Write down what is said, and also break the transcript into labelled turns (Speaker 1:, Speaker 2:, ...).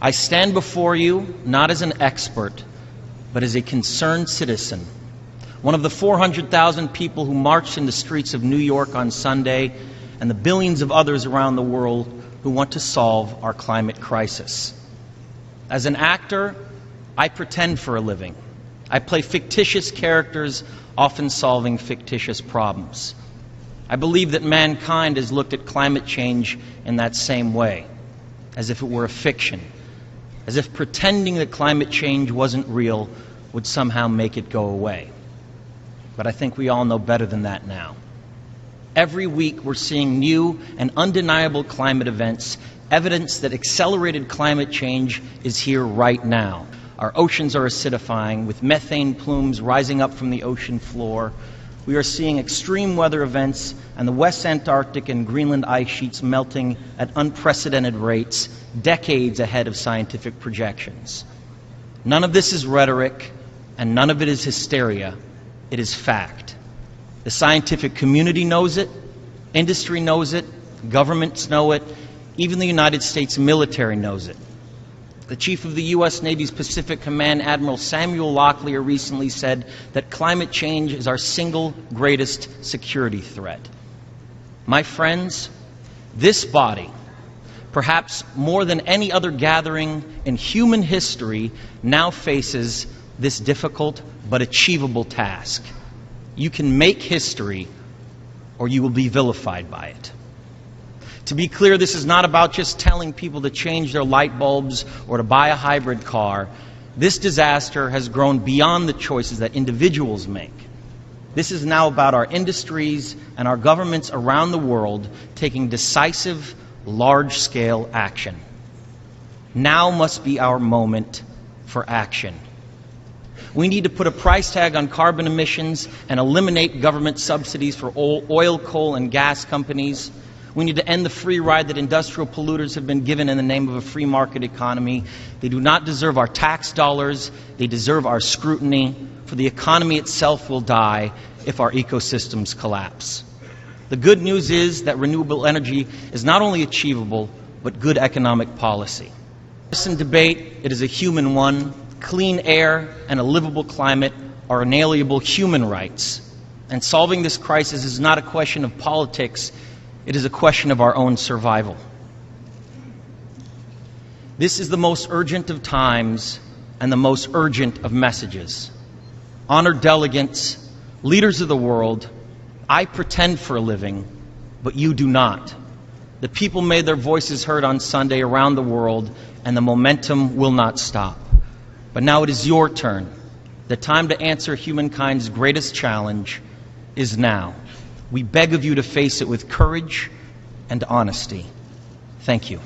Speaker 1: I stand before you not as an expert, but as a concerned citizen, one of the 400,000 people who marched in the streets of New York on Sunday, and the billions of others around the world who want to solve our climate crisis. As an actor, I pretend for a living. I play fictitious characters, often solving fictitious problems. I believe that mankind has looked at climate change in that same way, as if it were a fiction, as if pretending that climate change wasn't real would somehow make it go away. But I think we all know better than that now. Every week we're seeing new and undeniable climate events, evidence that accelerated climate change is here right now. Our oceans are acidifying, with methane plumes rising up from the ocean floor. We are seeing extreme weather events and the West Antarctic and Greenland ice sheets melting at unprecedented rates, decades ahead of scientific projections. None of this is rhetoric, and none of it is hysteria. It is fact. The scientific community knows it, industry knows it, governments know it, even the United States military knows it. The chief of the U.S. Navy's Pacific Command, Admiral Samuel Locklear, recently said that climate change is our single greatest security threat. My friends, this body, perhaps more than any other gathering in human history, now faces this difficult but achievable task. You can make history, or you will be vilified by it. To be clear, this is not about just telling people to change their light bulbs or to buy a hybrid car. This disaster has grown beyond the choices that individuals make. This is now about our industries and our governments around the world taking decisive, large-scale action. Now must be our moment for action. We need to put a price tag on carbon emissions and eliminate government subsidies for oil, coal, and gas companies. We need to end the free ride that industrial polluters have been given in the name of a free market economy. They do not deserve our tax dollars. They deserve our scrutiny, for the economy itself will die if our ecosystems collapse. The good news is that renewable energy is not only achievable, but good economic policy. This debate, it is a human one. Clean air and a livable climate are inalienable human rights. And solving this crisis is not a question of politics. It is a question of our own survival. This is the most urgent of times and the most urgent of messages. Honored delegates, leaders of the world, I pretend for a living, but you do not. The people made their voices heard on Sunday around the world, and the momentum will not stop. But now it is your turn. The time to answer humankind's greatest challenge is now. We beg of you to face it with courage and honesty. Thank you.